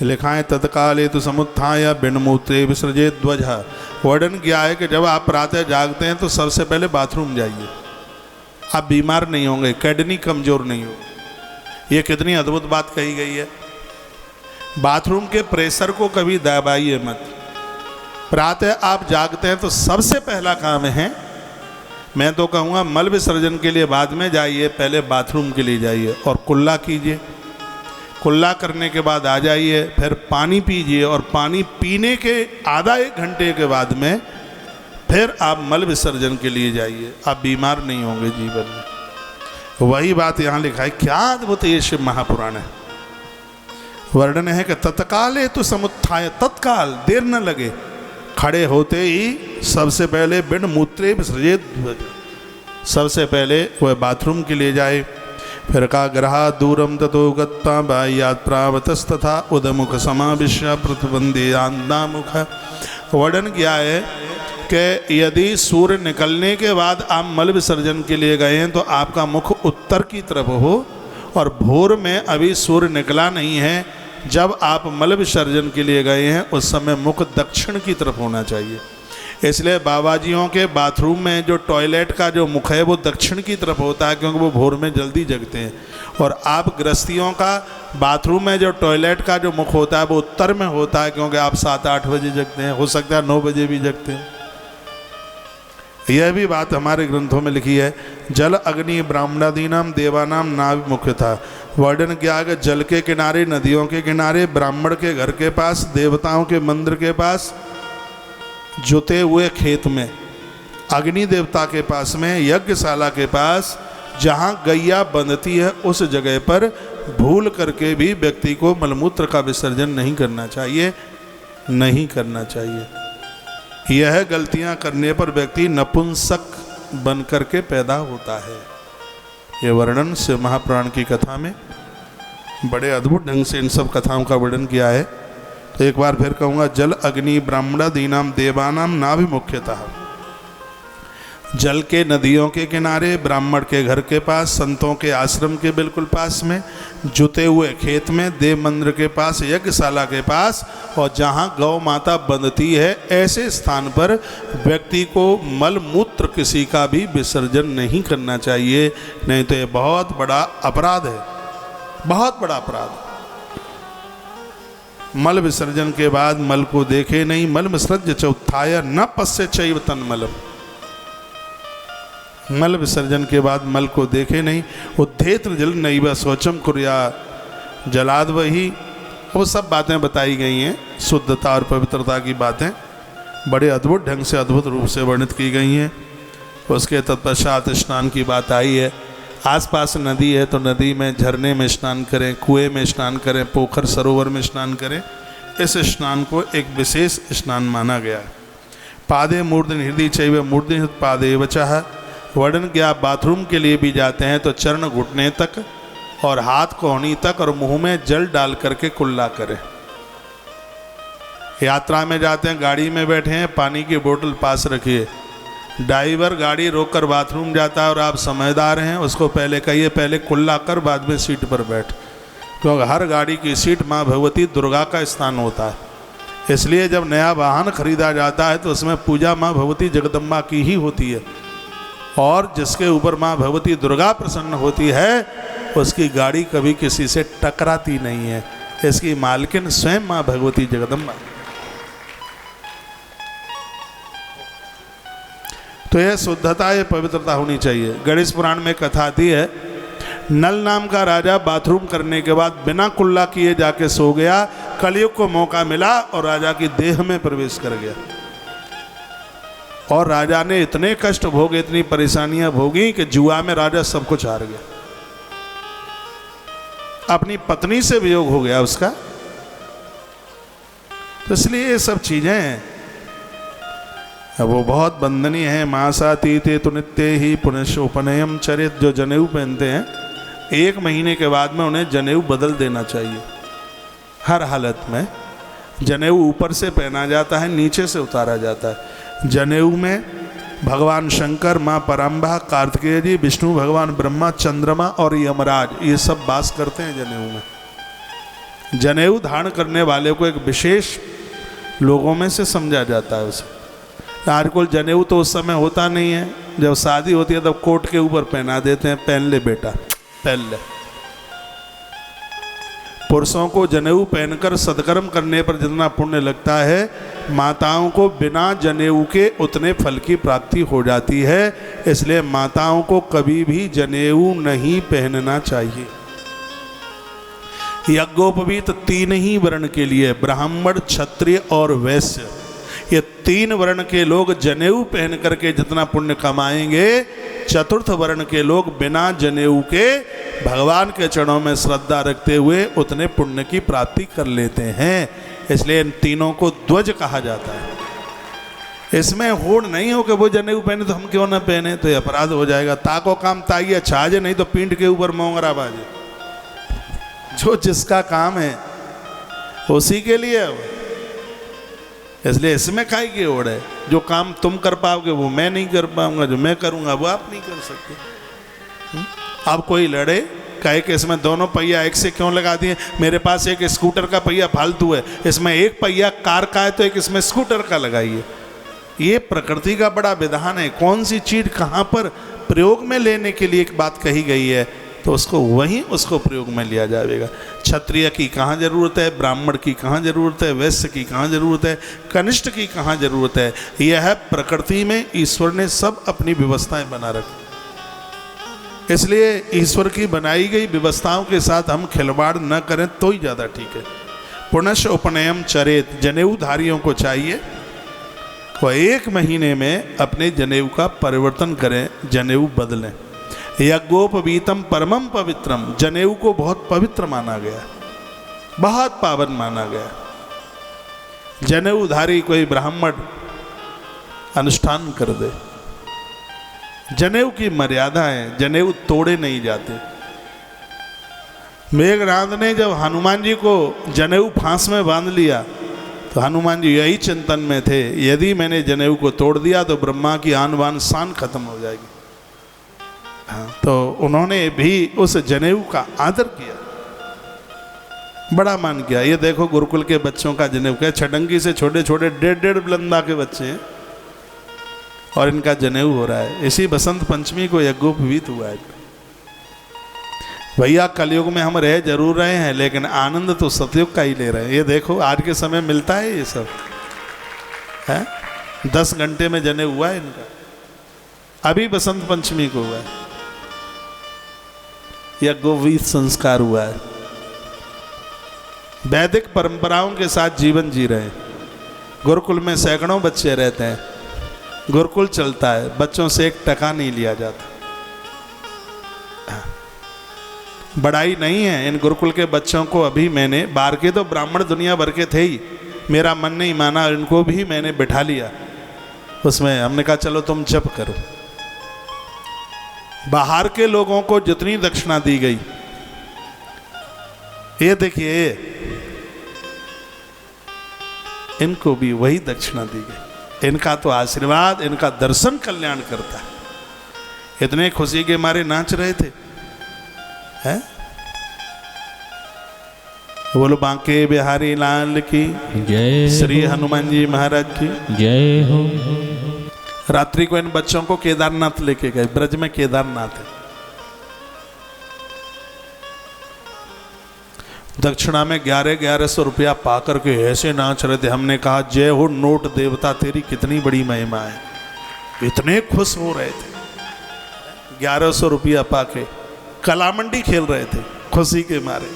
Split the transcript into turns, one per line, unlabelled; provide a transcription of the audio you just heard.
लिखा है तत्काले तो समुत्थाय बिनमूत्रे विसर्जे ध्वज। वर्णन किया है कि जब आप प्रातः जागते हैं तो सबसे पहले बाथरूम जाइए। आप बीमार नहीं होंगे, किडनी कमजोर नहीं होगी। ये कितनी अद्भुत बात कही गई है। बाथरूम के प्रेशर को कभी दबाइए मत। प्रातः आप जागते हैं तो सबसे पहला काम है, मैं तो कहूँगा मल विसर्जन के लिए बाद में जाइए, पहले बाथरूम के लिए जाइए और कुल्ला कीजिए। कुल्ला करने के बाद आ जाइए, फिर पानी पीजिए और पानी पीने के आधा एक घंटे के बाद में फिर आप मल विसर्जन के लिए जाइए। आप बीमार नहीं होंगे जीवन में। वही बात यहाँ लिखा है। क्या अद्भुत ये शिव महापुराण है। वर्णन है कि तत्काले तो समुत्थाय, तत्काल देर न लगे, खड़े होते ही सबसे पहले बिन मूत्रे विसर्जित, सबसे पहले वह बाथरूम के लिए जाए। फिर का ग्रहा दूरम ततो गत्ता बाह्यात्प्रावतस्तथा उदमुख समाविश्य प्रतिबंधे आंदामुख। वर्णन किया है कि यदि सूर्य निकलने के बाद आप मल विसर्जन के लिए गए हैं तो आपका मुख उत्तर की तरफ हो, और भोर में अभी सूर्य निकला नहीं है, जब आप मल विसर्जन के लिए गए हैं उस समय मुख दक्षिण की तरफ होना चाहिए। इसलिए बाबाजियों के बाथरूम में जो टॉयलेट का जो मुख है वो दक्षिण की तरफ होता है, क्योंकि वो भोर में जल्दी जगते हैं। और आप गृहस्थियों का बाथरूम में जो टॉयलेट का जो मुख होता है वो उत्तर में होता है, क्योंकि आप 7-8 बजे जगते हैं, हो सकता है 9 बजे भी जगते हैं। यह भी बात हमारे ग्रंथों में लिखी है। जल अग्नि ब्राह्मणादीनाम देवानाम नाभि मुख्य था। वर्णन किया कि जल के किनारे, नदियों के किनारे, ब्राह्मण के घर के पास, देवताओं के मंदिर के पास, जुते हुए खेत में, अग्नि देवता के पास में, यज्ञशाला के पास, जहाँ गैया बंधती है उस जगह पर भूल करके भी व्यक्ति को मलमूत्र का विसर्जन नहीं करना चाहिए, नहीं करना चाहिए। यह गलतियां करने पर व्यक्ति नपुंसक बन करके पैदा होता है। यह वर्णन शिव महापुराण की कथा में बड़े अद्भुत ढंग से इन सब कथाओं का वर्णन किया है। तो एक बार फिर कहूँगा, जल अग्नि ब्राह्मणादीनाम देवानाम नाभि मुख्यतः। जल के नदियों के किनारे, ब्राह्मण के घर के पास, संतों के आश्रम के बिल्कुल पास में, जुते हुए खेत में, देव मंदिर के पास, यज्ञशाला के पास, और जहाँ गौ माता बंधती है ऐसे स्थान पर व्यक्ति को मल मूत्र किसी का भी विसर्जन नहीं करना चाहिए, नहीं तो ये बहुत बड़ा अपराध है, बहुत बड़ा अपराध। मल विसर्जन के बाद मल को देखे नहीं, मल विसर्ज्य च उत्थाय न पश्य चैव तन्मलम्। मल विसर्जन के बाद मल को देखे नहीं। उद्धेत्र जल नैव शौचम कुर्या जलाद वही। वो सब बातें बताई गई हैं, शुद्धता और पवित्रता की बातें बड़े अद्भुत ढंग से, अद्भुत रूप से वर्णित की गई हैं। उसके तत्पश्चात स्नान की बात आई है। आसपास नदी है तो नदी में, झरने में स्नान करें, कुएं में स्नान करें, पोखर सरोवर में स्नान करें। इस स्नान को एक विशेष स्नान माना गया है। पादे मूर्धनि हृदय चैव मूर्धनि पादे वचः। वर्णन किया, आप बाथरूम के लिए भी जाते हैं तो चरण घुटने तक और हाथ कोहनी तक और मुंह में जल डाल करके कुल्ला करें। यात्रा में जाते हैं, गाड़ी में बैठे हैं, पानी की बोतल पास रखिए। ड्राइवर गाड़ी रोककर बाथरूम जाता है और आप समझदार हैं, उसको पहले कहिए पहले कुल्ला कर, बाद में सीट पर बैठ, क्योंकि हर गाड़ी की सीट माँ भगवती दुर्गा का स्थान होता है। इसलिए जब नया वाहन खरीदा जाता है तो उसमें पूजा माँ भगवती जगदम्बा की ही होती है, और जिसके ऊपर माँ भगवती दुर्गा प्रसन्न होती है उसकी गाड़ी कभी किसी से टकराती नहीं है। इसकी मालकिन स्वयं माँ भगवती जगदम्बा। तो यह शुद्धता, यह पवित्रता होनी चाहिए। गणेश पुराण में कथा आती है, नल नाम का राजा बाथरूम करने के बाद बिना कुल्ला किए जाके सो गया। कलयुग को मौका मिला और राजा की देह में प्रवेश कर गया, और राजा ने इतने कष्ट भोगे, इतनी परेशानियां भोगी कि जुआ में राजा सब कुछ हार गया। अपनी पत्नी से वियोग हो गया उसका। तो इसलिए ये सब चीजें हैं वो बहुत बंधनीय है। मासातीते तो नित्य ही पुनश्चोपनयम चरित। जो जनेऊ पहनते हैं 1 महीने के बाद में उन्हें जनेऊ बदल देना चाहिए। हर हालत में जनेऊ ऊपर से पहना जाता है, नीचे से उतारा जाता है। जनेऊ में भगवान शंकर, माँ पराम्बा, कार्तिकेय जी, विष्णु भगवान, ब्रह्मा, चंद्रमा और यमराज, ये सब वास करते हैं जनेऊ में। जनेऊ धारण करने वाले को एक विशेष लोगों में से समझा जाता है उसे। आजकल जनेऊ तो उस समय होता नहीं है, जब शादी होती है तब कोट के ऊपर पहना देते हैं, पहन ले बेटा पहन ले। पुरुषों को जनेऊ पहनकर सत्कर्म करने पर जितना पुण्य लगता है, माताओं को बिना जनेऊ के उतने फल की प्राप्ति हो जाती है। इसलिए माताओं को कभी भी जनेऊ नहीं पहनना चाहिए। यज्ञोपवीत 3 ही वर्ण के लिए, ब्राह्मण, क्षत्रिय और वैश्य, ये 3 वर्ण के लोग जनेऊ पहन करके जितना पुण्य कमाएंगे, चतुर्थ वर्ण के लोग बिना जनेऊ के भगवान के चरणों में श्रद्धा रखते हुए उतने पुण्य की प्राप्ति कर लेते हैं। इसलिए इन तीनों को ध्वज कहा जाता है। इसमें होड़ नहीं हो कि वो जनेऊ पहने तो हम क्यों ना पहने, तो ये अपराध हो जाएगा। ताको काम ताइए छाजे, नहीं तो पीठ के ऊपर मोंगरा बाजे। जो जिसका काम है उसी के लिए है। इसलिए इसमें काहे की होड़ है? जो काम तुम कर पाओगे वो मैं नहीं कर पाऊंगा, जो मैं करूंगा वो आप नहीं कर सकते। अब कोई लड़े कहे कि इसमें दोनों पहिया एक से क्यों लगा दिए, मेरे पास एक स्कूटर का पहिया फालतू है, इसमें एक पहिया कार का है तो एक इसमें स्कूटर का लगाइए। ये प्रकृति का बड़ा विधान है। कौन सी चीज कहाँ पर प्रयोग में लेने के लिए एक बात कही गई है तो उसको वहीं उसको प्रयोग में लिया जाएगा। क्षत्रिय की कहाँ जरूरत है, ब्राह्मण की कहाँ जरूरत है, वैश्य की कहाँ जरूरत है, कनिष्ठ की कहाँ जरूरत है। यह प्रकृति में ईश्वर ने सब अपनी व्यवस्थाएं बना रखी। इसलिए ईश्वर की बनाई गई व्यवस्थाओं के साथ हम खिलवाड़ न करें तो ही ज़्यादा ठीक है। पुनश्च उपनयम चरेत, जनेऊधारियों को चाहिए वो 1 महीने में अपने जनेऊ का परिवर्तन करें, जनेऊ बदलें। यज्ञोपवीतम परमम पवित्रम, जनेऊ को बहुत पवित्र माना गया, बहुत पावन माना गया। जनेऊधारी कोई ब्राह्मण अनुष्ठान कर दे। जनेऊ की मर्यादा है, जनेऊ तोड़े नहीं जाते। मेघनाद ने जब हनुमान जी को जनेऊ फांस में बांध लिया तो हनुमान जी यही चिंतन में थे, यदि मैंने जनेऊ को तोड़ दिया तो ब्रह्मा की आन बान शान खत्म हो जाएगी। तो उन्होंने भी उस जनेऊ का आदर किया, बड़ा मान किया। ये देखो गुरुकुल के बच्चों का जनेऊ, क्या छटंगी से छोटे छोटे 1.5 बुलंदा के बच्चे हैं और इनका जनेऊ हो रहा है। इसी बसंत पंचमी को यज्ञोपवीत हुआ है। भैया कलयुग में हम रह जरूर रहे हैं लेकिन आनंद तो सतयुग का ही ले रहे हैं। ये देखो आज के समय मिलता है ये सब है। 10 घंटे में जनेऊ हुआ है इनका, अभी बसंत पंचमी को हुआ है। यज्ञोपवीत संस्कार हुआ है। वैदिक परंपराओं के साथ जीवन जी रहे हैं। गुरुकुल में सैकड़ों बच्चे रहते हैं, गुरुकुल चलता है, बच्चों से 1 टका नहीं लिया जाता। बड़ाई नहीं है इन गुरुकुल के बच्चों को। अभी मैंने बाहर के तो ब्राह्मण दुनिया भर के थे ही, मेरा मन नहीं माना, इनको भी मैंने बिठा लिया उसमें। हमने कहा चलो तुम जप करो। बाहर के लोगों को जितनी दक्षिणा दी गई, ये देखिए इनको भी वही दक्षिणा दी गई। इनका तो आशीर्वाद, इनका दर्शन कल्याण करता है। इतने खुशी के मारे नाच रहे थे हैं। बोलो बांके बिहारी लाल की
जय,
श्री हनुमान जी महाराज की
जय हो।
रात्रि को इन बच्चों को केदारनाथ लेके गए। ब्रज में केदारनाथ है। दक्षिणा में 1100 रुपया पा करके ऐसे नाच रहे थे। हमने कहा जय हो नोट देवता, तेरी कितनी बड़ी महिमा है। इतने खुश हो रहे थे, 1100 रुपया पाके कला मंडी खेल रहे थे खुशी के मारे।